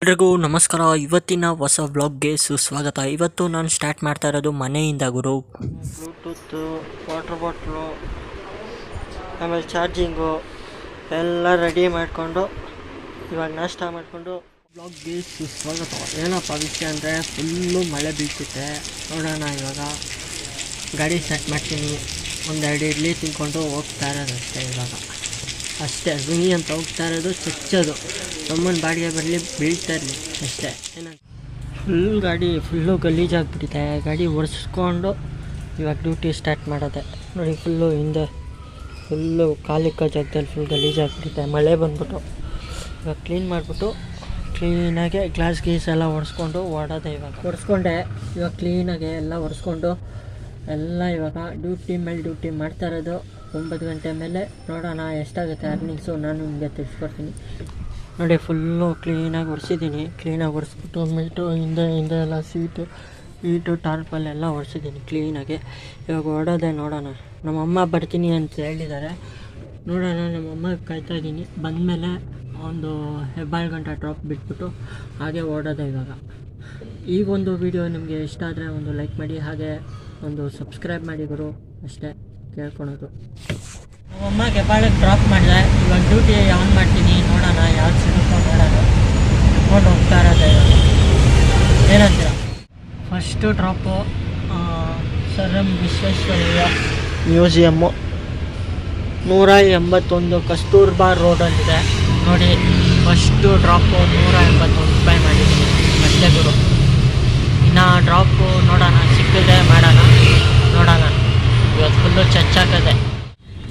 ಎಲ್ರಿಗೂ ನಮಸ್ಕಾರ. ಇವತ್ತಿನ ಹೊಸ ವ್ಲಾಗ್ಗೆ ಸುಸ್ವಾಗತ. ಇವತ್ತು ನಾನು ಸ್ಟಾರ್ಟ್ ಮಾಡ್ತಾ ಇರೋದು ಮನೆಯಿಂದ ಗುರು. ಬ್ಲೂಟೂತು, ವಾಟರ್ ಬಾಟ್ಲು, ಆಮೇಲೆ ಚಾರ್ಜಿಂಗು ಎಲ್ಲ ರೆಡಿ ಮಾಡಿಕೊಂಡು ಇವಾಗ ನಾಷ್ಟ ಮಾಡಿಕೊಂಡು ವ್ಲಾಗ್ಗೆ ಸುಸ್ವಾಗತ. ಏನಪ್ಪ ವಿಷಯ ಅಂದರೆ ಫುಲ್ಲು ಮಳೆ ಬೀಳ್ತಿತ್ತೆ. ನೋಡೋಣ, ಇವಾಗ ಗಾಡಿ ಸ್ಟಾರ್ಟ್ ಮಾಡ್ತೀನಿ. ಒಂದೆರಡು ಇಡ್ಲಿ ತಿನ್ಕೊಂಡು ಹೋಗ್ತಾ ಇರೋದು ಅಷ್ಟೇ. ಇವಾಗ ಅಷ್ಟೇ ಗುಣಿ ಅಂತ ಹೋಗ್ತಾ ಇರೋದು, ಚಚ್ಚೋದು, ನಮ್ಮನ್ನ ಬಾಡಿಗೆ ಬರಲಿ, ಬೀಳ್ತಾ ಇರಲಿ ಅಷ್ಟೇ. ಏನಂತ ಗಾಡಿ ಫುಲ್ಲು ಗಲೀಜಾಗ್ಬಿಟ್ಟಿದೆ. ಗಾಡಿ ಒರೆಸ್ಕೊಂಡು ಇವಾಗ ಡ್ಯೂಟಿ ಸ್ಟಾರ್ಟ್ ಮಾಡೋದೆ. ನೋಡಿ, ಹಿಂದೆ ಫುಲ್ಲು ಕಾಲಿಕ್ಕ ಜಾಗದಲ್ಲಿ ಫುಲ್ ಗಲೀಜಾಗ್ಬಿಟ್ಟಿದೆ. ಮಳೆ ಬಂದ್ಬಿಟ್ಟು ಇವಾಗ ಕ್ಲೀನ್ ಮಾಡಿಬಿಟ್ಟು ಕ್ಲೀನಾಗೆ ಗ್ಲಾಸ್ ಗೀಸ್ ಎಲ್ಲ ಒರೆಸ್ಕೊಂಡು ಓಡೋದೆ. ಇವಾಗ ಕ್ಲೀನಾಗೆ ಎಲ್ಲ ಒರೆಸ್ಕೊಂಡು ಎಲ್ಲ ಇವಾಗ ಡ್ಯೂಟಿ ಮೇಲೆ ಡ್ಯೂಟಿ ಮಾಡ್ತಾ ಇರೋದು. 9 ಗಂಟೆ ಮೇಲೆ ನೋಡೋಣ ಎಷ್ಟಾಗುತ್ತೆ ಅರ್ನಿಂಗ್ಸು, ನಾನು ನಿಮಗೆ ತಿಳಿಸ್ಕೊಡ್ತೀನಿ. ನೋಡಿ, ಫುಲ್ಲು ಕ್ಲೀನಾಗಿ ಒರೆಸಿದ್ದೀನಿ. ಕ್ಲೀನಾಗಿ ಒರೆಸ್ಬಿಟ್ಟು ಮೀಟು ಹಿಂದೆ ಎಲ್ಲ ಸೀಟು ಟಾರ್ಪಲ್ಲೆಲ್ಲ ಒರೆಸಿದ್ದೀನಿ ಕ್ಲೀನಾಗಿ. ಇವಾಗ ಹೊಡೋದೆ. ನೋಡೋಣ, ನಮ್ಮಮ್ಮ ಬರ್ತೀನಿ ಅಂತ ಹೇಳಿದ್ದಾರೆ. ನೋಡೋಣ, ನಮ್ಮಮ್ಮ ಕಾಯ್ತಾ ಇದ್ದೀನಿ. ಬಂದಮೇಲೆ ಒಂದು ಹೆಬ್ಬಾಳು ಗಂಟೆ ಡ್ರಾಪ್ ಬಿಟ್ಬಿಟ್ಟು ಹಾಗೆ ಓಡೋದೆ. ಇವಾಗ ಈ ಒಂದು ವಿಡಿಯೋ ನಿಮಗೆ ಇಷ್ಟ ಆದರೆ ಒಂದು ಲೈಕ್ ಮಾಡಿ, ಹಾಗೆ ಒಂದು ಸಬ್ಸ್ಕ್ರೈಬ್ ಮಾಡಿ ಗುರು, ಅಷ್ಟೇ ಕೇಳ್ಕೊಳೋದು. ನಮ್ಮಮ್ಮ ಹೆಬ್ಬಾಳಿಗೆ ಡ್ರಾಪ್ ಮಾಡಿದೆ. ಇವಾಗ ಡ್ಯೂಟಿ ಆನ್ ಮಾಡ್ತೀನಿ. ನೋಡೋಣ ಯಾವ್ದು ಸಿಗುತ್ತೋ ನೋಡೋಣ. ಇಟ್ಕೊಂಡು ಹೋಗ್ತಾ ಇರೋದೆ. ಏನಂತೀರ? First drop sir M Visvesvaraya museum, 181 Kasturba ರೋಡಲ್ಲಿದೆ. ನೋಡಿ, ಫಸ್ಟು ಡ್ರಾಪು 181 ರೂಪಾಯಿ ಮಾಡಿದ್ದೀನಿ ಅಷ್ಟೇ ಗುರು. ಇನ್ನು ಡ್ರಾಪು ನೋಡೋಣ, ಸಿಕ್ಕಿದೆ ಮಾಡೋಣ. ನೋಡೋಣ, ಇವತ್ತು ಫುಲ್ಲು ಚಚ್ಚಾಕದೆ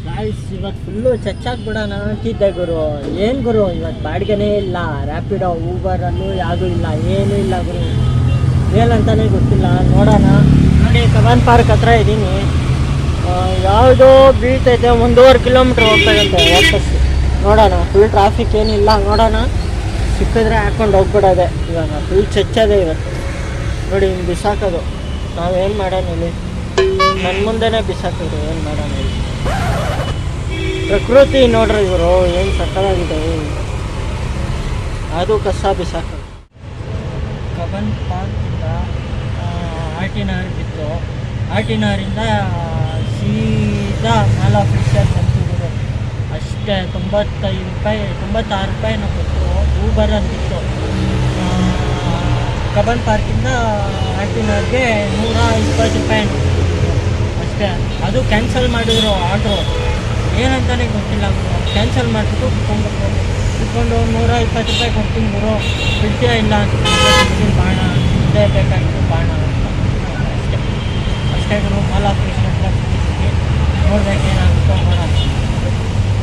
ಗಾಯ್ಸ್. ಇವತ್ತು ಫುಲ್ಲು ಚಚ್ಚಾಕ್ಬಿಡೋಣ ಅಂತಿದ್ದೆ ಗುರು. ಏನು ಗುರು, ಇವತ್ತು ಬಾಡಿಗೆನೇ ಇಲ್ಲ. ರ್ಯಾಪಿಡೋ, ಊಬರಲ್ಲೂ ಯಾವುದೂ ಇಲ್ಲ, ಏನೂ ಇಲ್ಲ ಗುರು. ಏನಂತಾನೆ ಗೊತ್ತಿಲ್ಲ. ನೋಡೋಣ. ನೋಡಿ, ಕಬ್ಬನ್ ಪಾರ್ಕ್ ಹತ್ರ ಇದ್ದೀನಿ. ಯಾವುದೋ ಬೀಳ್ತೈತೆ. 1.5 ಕಿಲೋಮೀಟ್ರ್ ಹೋಗ್ಬೇಕಂತೆ ವಾಪಸ್. ನೋಡೋಣ, ಫುಲ್ ಟ್ರಾಫಿಕ್ ಏನಿಲ್ಲ. ನೋಡೋಣ, ಸಿಕ್ಕಿದ್ರೆ ಹಾಕ್ಕೊಂಡು ಹೋಗ್ಬಿಡೋದೆ. ಇವಾಗ ಫುಲ್ ಚಚ್ಚದೆ ಇವತ್ತು. ನೋಡಿ, ಹಿಂಗೆ ಬಿಸಾಕೋದು. ನಾವೇನು ಮಾಡೋಣ ಇಲ್ಲಿ? ನನ್ನ ಮುಂದೆನೇ ಬಿಸಾಕಿದ್ರು. ಏನು ಮಾಡೋಣ ಇಲ್ಲಿ? ಪ್ರಕೃತಿ ನೋಡ್ರಿ ಇವರು ಏನು ಸಕ್ಕತ್ತಾಗಿದೆ. ಅದು ಕಸ ಬಿಸಾಕೋದು. ಕಬ್ಬನ್ ಪಾರ್ಕಿಂದ ಆರ್ಟಿನರ್ ಬಿತ್ತು. ಆರ್ಟಿನರಿಂದ ಸೀದಾ ಮಾಲ್ ಆಫೀಸರ್ ಬಂತಿದ್ರು ಅಷ್ಟೇ. 95 ರೂಪಾಯಿ, 96 ರೂಪಾಯಿ ನಾವು ಕೊಟ್ಟರು. ಊಬರ್ ಅಂತಿತ್ತು. ಕಬ್ಬನ್ ಪಾರ್ಕಿಂದ ಆರ್ಟಿನರ್ಗೆ 120 ರೂಪಾಯಿ ಅಷ್ಟೇ. ಅದು ಕ್ಯಾನ್ಸಲ್ ಮಾಡಿದ್ರು ಆರ್ಡ್ರು. ಏನಂತಾನೆ ಗೊತ್ತಿಲ್ಲ ಗುರು. ಕ್ಯಾನ್ಸಲ್ ಮಾಡಿಬಿಟ್ಟು ಕುತ್ಕೊಂಡು 120 ರೂಪಾಯಿ ಕೊಡ್ತೀನಿ ಗುರು, ಬಿಡ್ತೀಯ ಇಲ್ಲ ಅಂತ ಬಾಣ, ಇದೇ ಬೇಕಾಗಿತ್ತು ಬಾಣ ಅಂತ ಅಷ್ಟೇ ಗುರು. ಮಾಲ್ ಆಫೀಸ್ ಹತ್ರ ಕೂತಿದ್ದೀನಿ. ನೋಡ್ಬೇಕೇನಾಗುತ್ತೋ ನೋಡೋಣ.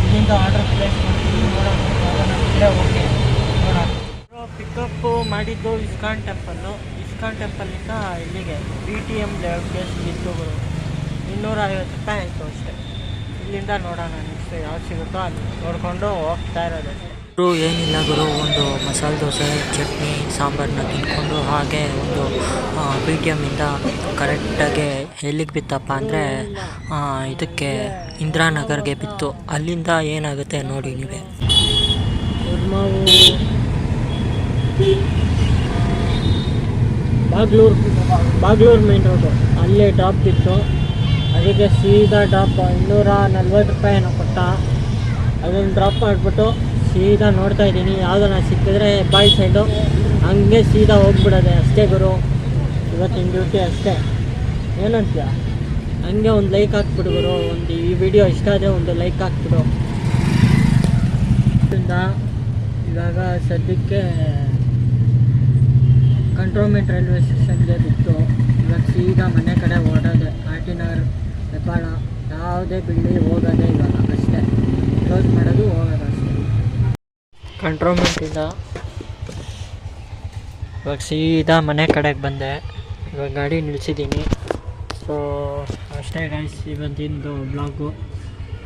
ಇಲ್ಲಿಂದ ಆರ್ಡರ್ ಪ್ಲೇಸ್ ಮಾಡ್ತೀನಿ. ನೋಡೋಣ ಬಿಟ್ಟರೆ ಓಕೆ. ನೋಡೋಣ. ಪಿಕಪ್ಪು ಮಾಡಿದ್ದು ಇಸ್ಕಾನ್ ಟೆಂಪಲ್ಲು. ಇಸ್ಕಾನ್ ಟೆಂಪಲ್ಲಿಂದ ಇಲ್ಲಿಗೆ BTM ಲೇಔಟ್ಗೆ ಸಿಕ್ಕಿತ್ತು ಗುರು. 250 ರೂಪಾಯಿ ಆಯಿತು ಅಷ್ಟೇ. ಇಲ್ಲಿಂದ ನೋಡೋಣ ನೆಕ್ಸ್ಟ್ ಯಾವ್ದು ಸಿಗುತ್ತೋ ಅಲ್ಲಿ ನೋಡಿಕೊಂಡು ಹೋಗ್ತಾ ಇರೋದಷ್ಟೇ. ಏನಿಲ್ಲ ಗುರು, ಒಂದು ಮಸಾಲೆ ದೋಸೆ, ಚಟ್ನಿ, ಸಾಂಬಾರನ್ನ ತಿನ್ಕೊಂಡು ಹಾಗೆ ಒಂದು BTMಯಿಂದ ಕರೆಕ್ಟಾಗಿ ಎಲ್ಲಿಗೆ ಬಿತ್ತಪ್ಪ ಅಂದರೆ ಇದಕ್ಕೆ ಇಂದಿರಾನಗರ್ಗೆ ಬಿತ್ತು. ಅಲ್ಲಿಂದ ಏನಾಗುತ್ತೆ ನೋಡಿ ನೀವೇ. ಬಾಗ್ಲೂರು ಮೇನ್ ರೋಡು, ಅಲ್ಲೇ ಡ್ರಾಪ್ ಬಿತ್ತು. ಅದಕ್ಕೆ ಸೀದಾ ಡ್ರಾಪ್ 240 ರೂಪಾಯಿ ಏನೋ ಕೊಟ್ಟ. ಅದನ್ನು ಡ್ರಾಪ್ ಮಾಡಿಬಿಟ್ಟು ಸೀದಾ ನೋಡ್ತಾ ಇದ್ದೀನಿ. ಯಾವುದನ್ನ ಸಿಕ್ಕಿದ್ರೆ ಹೆಬ್ಬಾಳ್ ಸೈಡು ಹಂಗೆ ಸೀದಾ ಹೋಗ್ಬಿಡೋದೆ ಅಷ್ಟೇ ಗುರು. ಇವತ್ತಿನ ಡ್ಯೂಟಿ ಅಷ್ಟೇ. ಏನಂತೀಯ? ಹಂಗೆ ಒಂದು ಲೈಕ್ ಹಾಕ್ಬಿಡು ಗುರು. ಈ ವಿಡಿಯೋ ಇಷ್ಟ ಆದರೆ ಒಂದು ಲೈಕ್ ಹಾಕ್ಬಿಡು. ಇವಾಗ ಸದ್ಯಕ್ಕೆ ಕಂಟ್ರೋನ್ಮೆಂಟ್ ರೈಲ್ವೆ ಸ್ಟೇಷನ್ಗೆ ಬಿತ್ತು. ಇವಾಗ ಸೀದಾ ಮನೆ ಕಡೆ ಓಡೋದೆ. ಆರ್ಟಿನರ್, ಹೆಬ್ಬಾಳ ಯಾವುದೇ ಬಿಡಲಿ ಹೋಗೋದೆ ಇವಾಗ ಅಷ್ಟೇ. ಕ್ಲೋಸ್ ಮಾಡೋದು, ಹೋಗೋದು ಅಷ್ಟೇ. ಕಂಟ್ರೋನ್ಮೆಂಟಿಂದ ಇವಾಗ ಸೀದಾ ಮನೆ ಕಡೆಗೆ ಬಂದೆ. ಇವಾಗ ಗಾಡಿ ನಿಲ್ಲಿಸಿದ್ದೀನಿ. ಸೊ ಅಷ್ಟೇ ಗೈಸ್ ಇವತ್ತಿಂದು ಬ್ಲಾಗು.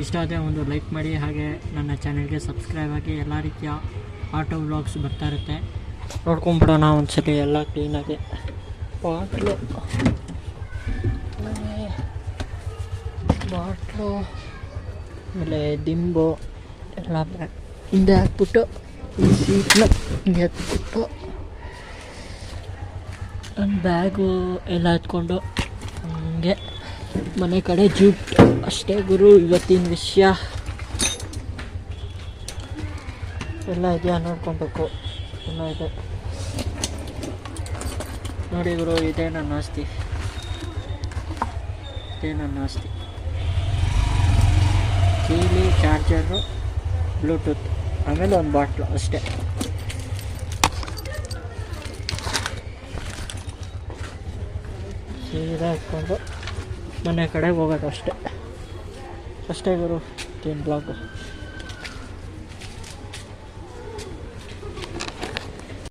ಇಷ್ಟ ಆದರೆ ಒಂದು ಲೈಕ್ ಮಾಡಿ, ಹಾಗೆ ನನ್ನ ಚಾನಲ್ಗೆ ಸಬ್ಸ್ಕ್ರೈಬ್ ಆಗಿ. ಎಲ್ಲ ರೀತಿಯ ಆಟೋ ವ್ಲಾಗ್ಸ್ ಬರ್ತಾ ಇರುತ್ತೆ, ನೋಡ್ಕೊಂಬಿಡೋಣ ಒಂದ್ಸಲಿ ಎಲ್ಲ ಕ್ಲೀನಾಗಿ. ಬಾಟ್ಲು ಆಮೇಲೆ ದಿಂಬು ಎಲ್ಲ ಹಿಂದೆ ಹಾಕ್ಬಿಟ್ಟು ಈ ಸೀಟ್ನ ಹಿಂಗೆ ಎತ್ಬಿಟ್ಟು ನನ್ನ ಬ್ಯಾಗು ಎಲ್ಲ ಎತ್ಕೊಂಡು ಹಂಗೆ ಮನೆ ಕಡೆ ಜೂಟ್ ಅಷ್ಟೇ ಗುರು. ಇವತ್ತಿನ ವಿಷಯ ಎಲ್ಲ ಇದೆಯಾ ನೋಡ್ಕೊಬೇಕು. ಎಲ್ಲ ಇದೆ ನೋಡಿ ಗುರು, ಇದೇ ನನ್ನ ಆಸ್ತಿ, ಇದೇ ನನ್ನ ಆಸ್ತಿ. ಕೀಲಿ, ಚಾರ್ಜರು, ಬ್ಲೂಟೂತ್, ಆಮೇಲೆ ಒಂದು ಬಾಟ್ಲು ಅಷ್ಟೇ. ಸೀದಾ ಇಟ್ಕೊಂಡು ಮನೆ ಕಡೆ ಹೋಗೋದು ಅಷ್ಟೇ. ಅಷ್ಟೇ ಗುರು, ಏನು ಬ್ಲಾಗು.